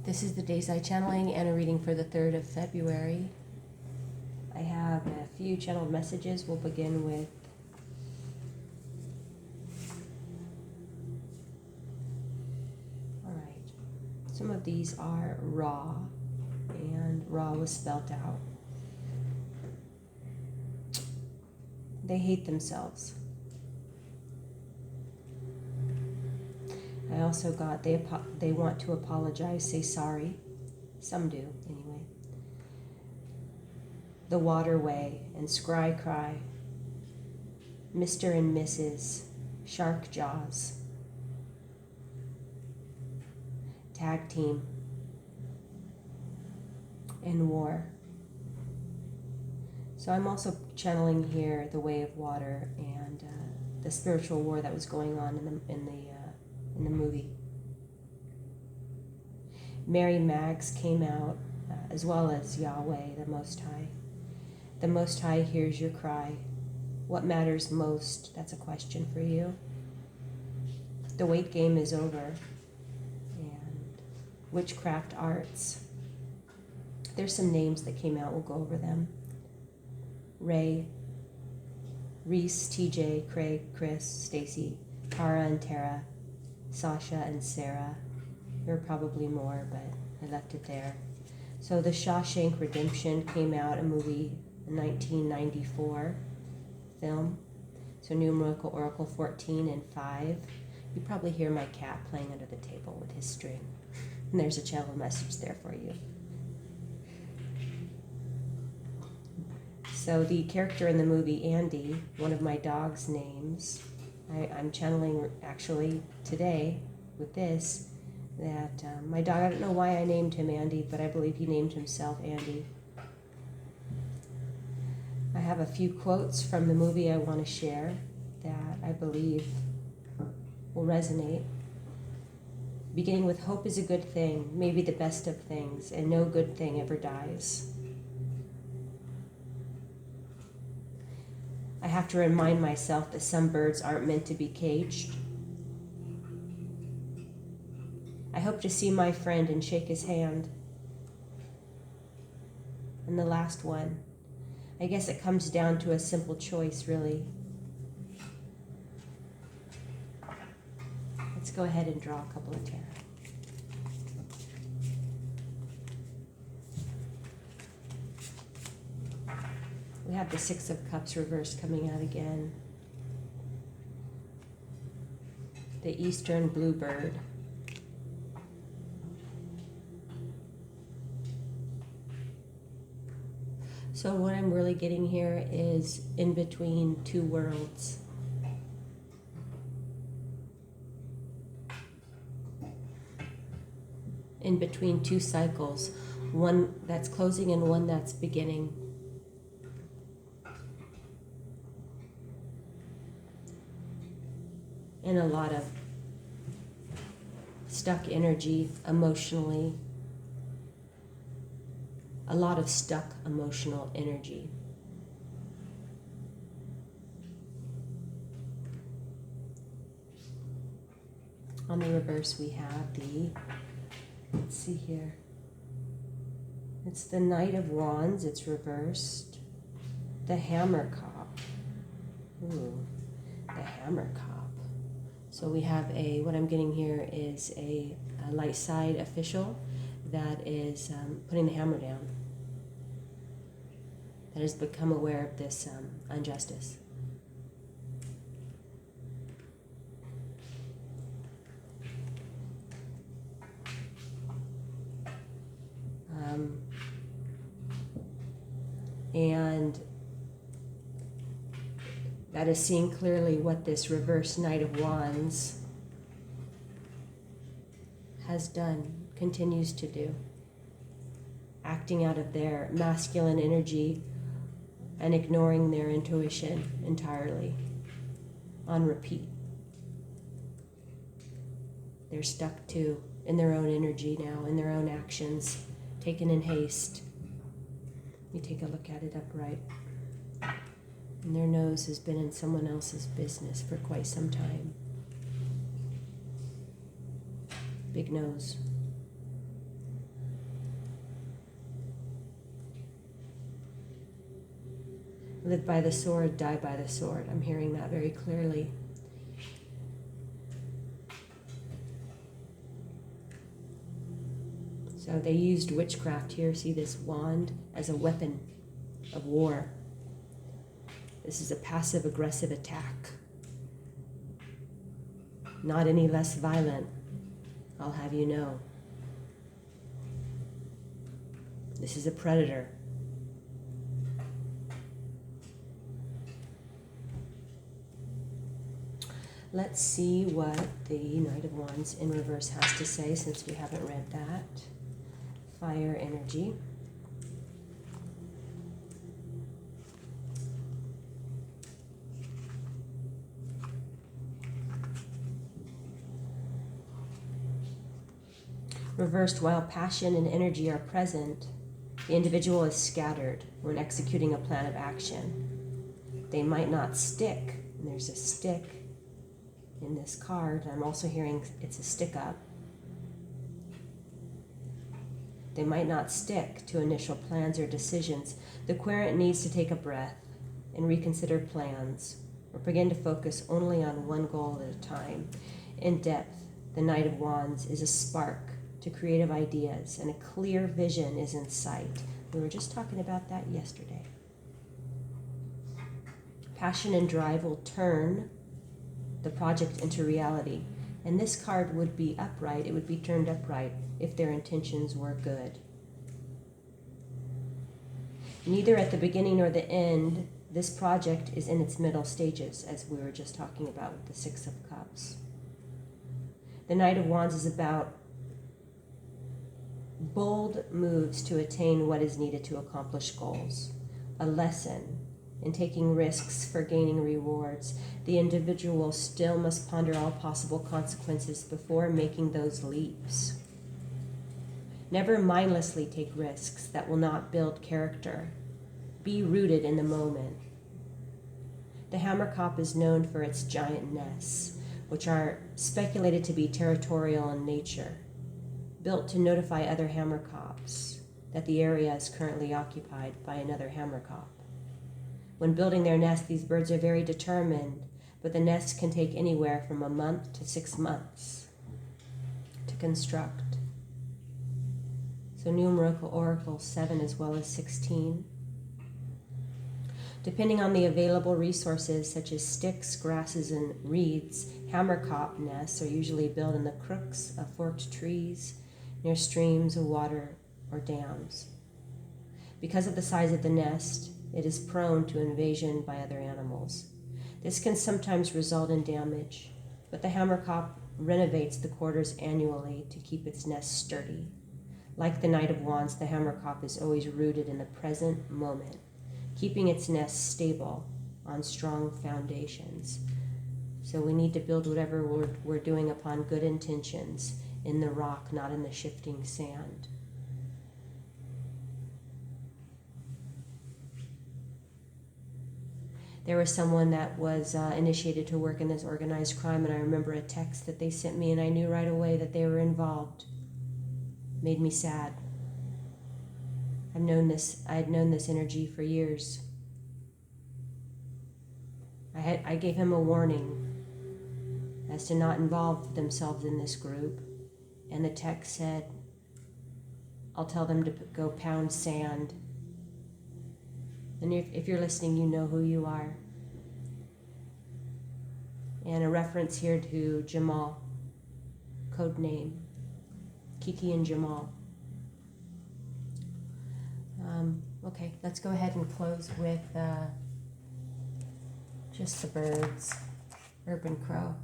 This is the Dayside Channeling and a reading for the 3rd of February. I have a few channeled messages. We'll begin with some of these are raw, and raw was spelt out. They hate themselves. I also got they want to apologize, say sorry. Some do, anyway. The waterway and scry cry. Mr. and Mrs. Shark jaws. Tag team. And war. So I'm also channeling here the way of water and the spiritual war that was going on in the movie. Mary Mags came out, as well as Yahweh, the Most High. The Most High hears your cry. What matters most? That's a question for you. The weight game is over. And witchcraft arts. There's some names that came out. We'll go over them. Ray, Reese, TJ, Craig, Chris, Stacy, Tara and Tara, Sasha and Sarah. There were probably more, but I left it there. So the Shawshank Redemption came out, a movie, a 1994 film. So numerical oracle 14 and 5. You probably hear my cat playing under the table with his string. And there's a channel message there for you. So the character in the movie, Andy, one of my dog's names, I'm channeling actually today with this, that my dog, I don't know why I named him Andy, but I believe he named himself Andy. I have a few quotes from the movie I want to share that I believe will resonate. Beginning with, hope is a good thing, maybe the best of things, and no good thing ever dies. I have to remind myself that some birds aren't meant to be caged. I hope to see my friend and shake his hand. And the last one, I guess it comes down to a simple choice, really. Let's go ahead and draw a couple of tarot. We have the Six of Cups reversed coming out again. The Eastern Bluebird. So what I'm really getting here is in between two worlds. In between two cycles. One that's closing and one that's beginning. And a lot of stuck energy emotionally. A lot of stuck emotional energy. On the reverse we have the, let's see here. It's the Knight of Wands, it's reversed. The Hammer Cop. Ooh, the Hammer Cop. So we have what I'm getting here is a light side official that is putting the hammer down. That has become aware of this injustice. And that is seeing clearly what this reverse Knight of Wands has done, continues to do. Acting out of their masculine energy and ignoring their intuition entirely on repeat. They're stuck in their own energy now, in their own actions, taken in haste. Let me take a look at it upright. And their nose has been in someone else's business for quite some time. Big nose. Live by the sword, die by the sword. I'm hearing that very clearly. So they used witchcraft here. See this wand as a weapon of war. This is a passive-aggressive attack. Not any less violent, I'll have you know. This is a predator. Let's see what the Knight of Wands in reverse has to say, since we haven't read that. Fire energy. Reversed, while passion and energy are present, the individual is scattered when executing a plan of action. They might not stick, and there's a stick in this card. I'm also hearing it's a stick up. They might not stick to initial plans or decisions. The querent needs to take a breath and reconsider plans, or begin to focus only on one goal at a time. In depth, the Knight of Wands is a spark to creative ideas, and a clear vision is in sight. We were just talking about that yesterday. Passion and drive will turn the project into reality. And this card would be upright. It would be turned upright if their intentions were good. Neither at the beginning nor the end, this project is in its middle stages, as we were just talking about with the Six of Cups. The Knight of Wands is about bold moves to attain what is needed to accomplish goals. A lesson in taking risks for gaining rewards. The individual still must ponder all possible consequences before making those leaps. Never mindlessly take risks that will not build character. Be rooted in the moment. The hammerkop is known for its giant nests, which are speculated to be territorial in nature, built to notify other hammerkops that the area is currently occupied by another hammerkop. When building their nest, these birds are very determined, but the nest can take anywhere from a month to 6 months to construct. So numerical oracle 7 as well as 16. Depending on the available resources, such as sticks, grasses, and reeds, hammerkop nests are usually built in the crooks of forked trees, near streams of water or dams. Because of the size of the nest, it is prone to invasion by other animals. This can sometimes result in damage, but the hammerkop renovates the quarters annually to keep its nest sturdy. Like the Knight of Wands, the hammerkop is always rooted in the present moment, keeping its nest stable on strong foundations. So we need to build whatever we're doing upon good intentions in the rock, not in the shifting sand. There was someone that was initiated to work in this organized crime, and I remember a text that they sent me, and I knew right away that they were involved. Made me sad. I had known this energy for years. I gave him a warning as to not involve themselves in this group, and the text said, I'll tell them to go pound sand. And if you're listening, you know who you are. And a reference here to Jamal, code name, Kiki and Jamal. Okay, let's go ahead and close with just the birds. Urban crow.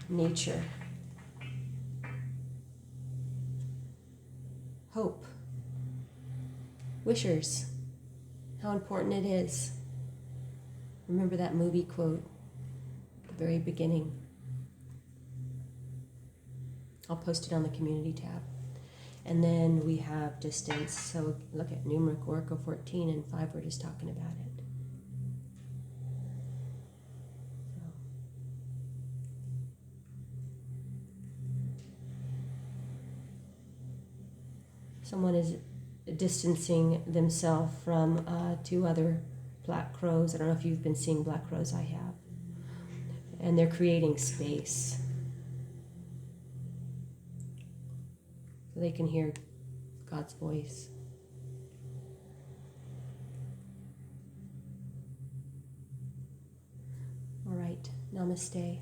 Nature. Hope. Wishers. How important it is. Remember that movie quote at the very beginning. I'll post it on the community tab. And then we have distance. So look at numeric oracle 14 and 5. We're just talking about it. Someone is distancing themselves from 2 other black crows. I don't know if you've been seeing black crows, I have. And they're creating space so they can hear God's voice. All right, namaste.